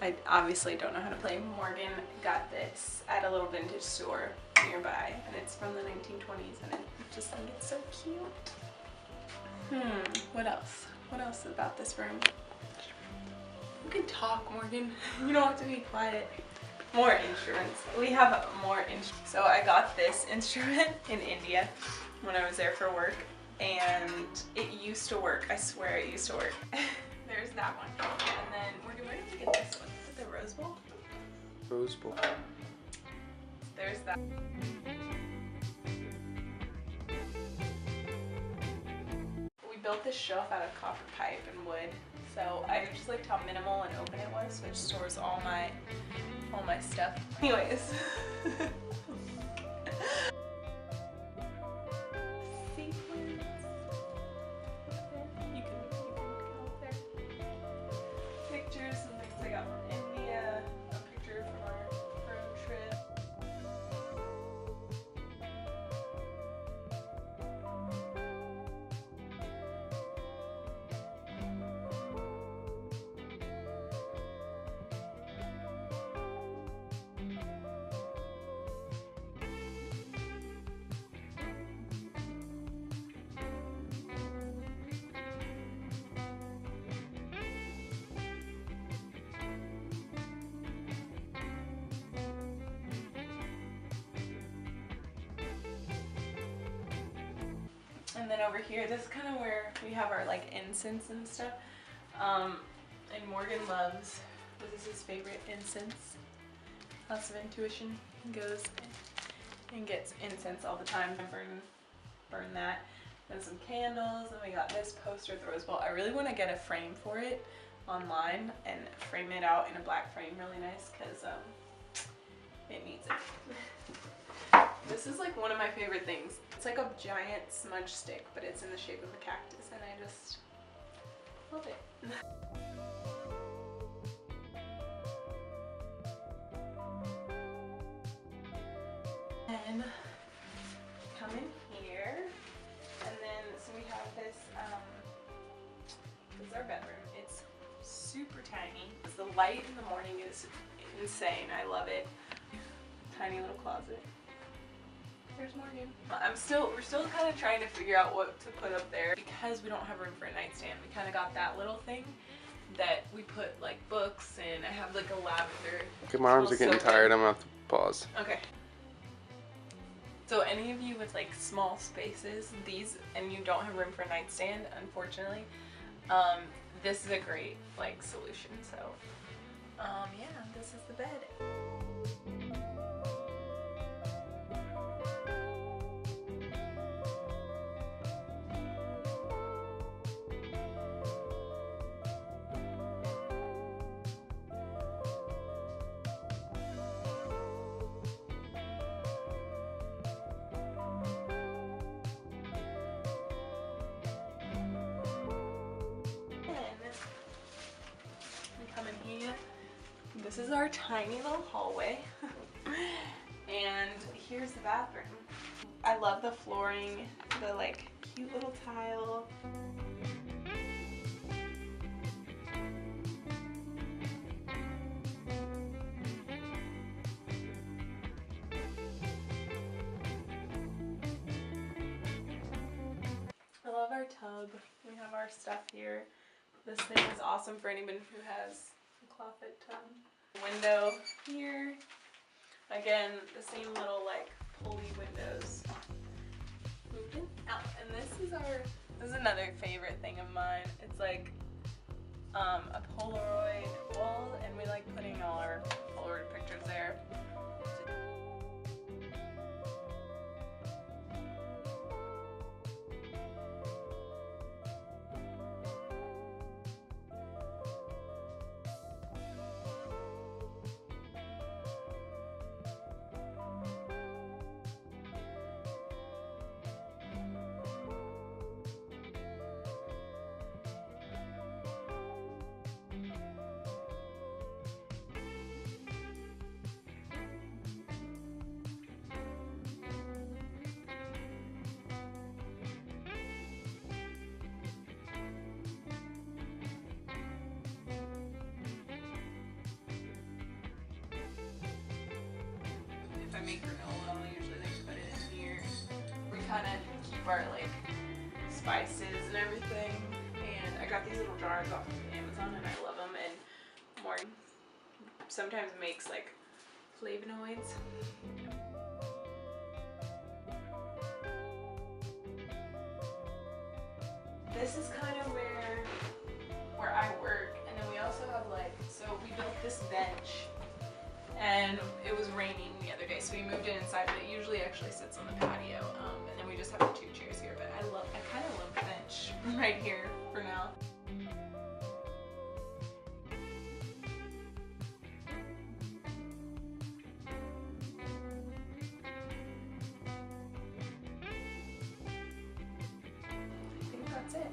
I obviously don't know how to play. Morgan got this at a little vintage store nearby, and it's from the 1920s, and I just think it's so cute. What else? What else about this room? You can talk, Morgan. You don't have to be quiet. More instruments. We have more instruments. So I got this instrument in India when I was there for work, and it used to work. I swear it used to work. There's that one. And then, Morgan, where did we get this one? Is it the Rose Bowl? Rose Bowl. There's that. We built this shelf out of copper pipe and wood. So I just liked how minimal and open it was, which stores all my stuff. Anyways. Sequins. You can go up there. Pictures and things I got from India. A picture from our road trip. And then over here, this is kind of where we have our like incense and stuff. And Morgan loves, this is his favorite incense. Lots of intuition. He goes and gets incense all the time. Burn that. And some candles. And we got this poster at the Rose Bowl. I really want to get a frame for it online and frame it out in a black frame really nice, because it needs it. This is like one of my favorite things. It's like a giant smudge stick, but it's in the shape of a cactus, and I just love it. And come in here, and then so we have this. This is our bedroom. It's super tiny. The light in the morning is insane. I love it. Tiny little closet. There's Morgan. We're still kind of trying to figure out what to put up there because we don't have room for a nightstand. We kind of got that little thing that we put like books, and I have like a lavender. Okay, my arms are getting tired. I'm gonna have to pause. Okay. So any of you with like small spaces, and you don't have room for a nightstand, unfortunately, this is a great like solution. So, yeah, this is the bed. This is our tiny little hallway. And here's the bathroom. I love the flooring, the like cute little tile. I love our tub. We have our stuff here. This thing is awesome for anyone who has a clawfoot tub. Window here. Again, the same little like pulley windows. Moved in out. And this is another favorite thing of mine. It's like a Polaroid wall, and we like putting all our Polaroid pictures there. I make granola, I usually like put it in here. We kind of keep our like spices and everything. And I got these little jars off of Amazon and I love them. And Morgan sometimes makes like flavonoids. This is kind of where I work, and then we also have like, so we built this bench and it was raining the other day, so we moved it inside, but it usually actually sits on the patio, and then we just have the 2 chairs here, but I kind of love the bench right here for now. I think that's it.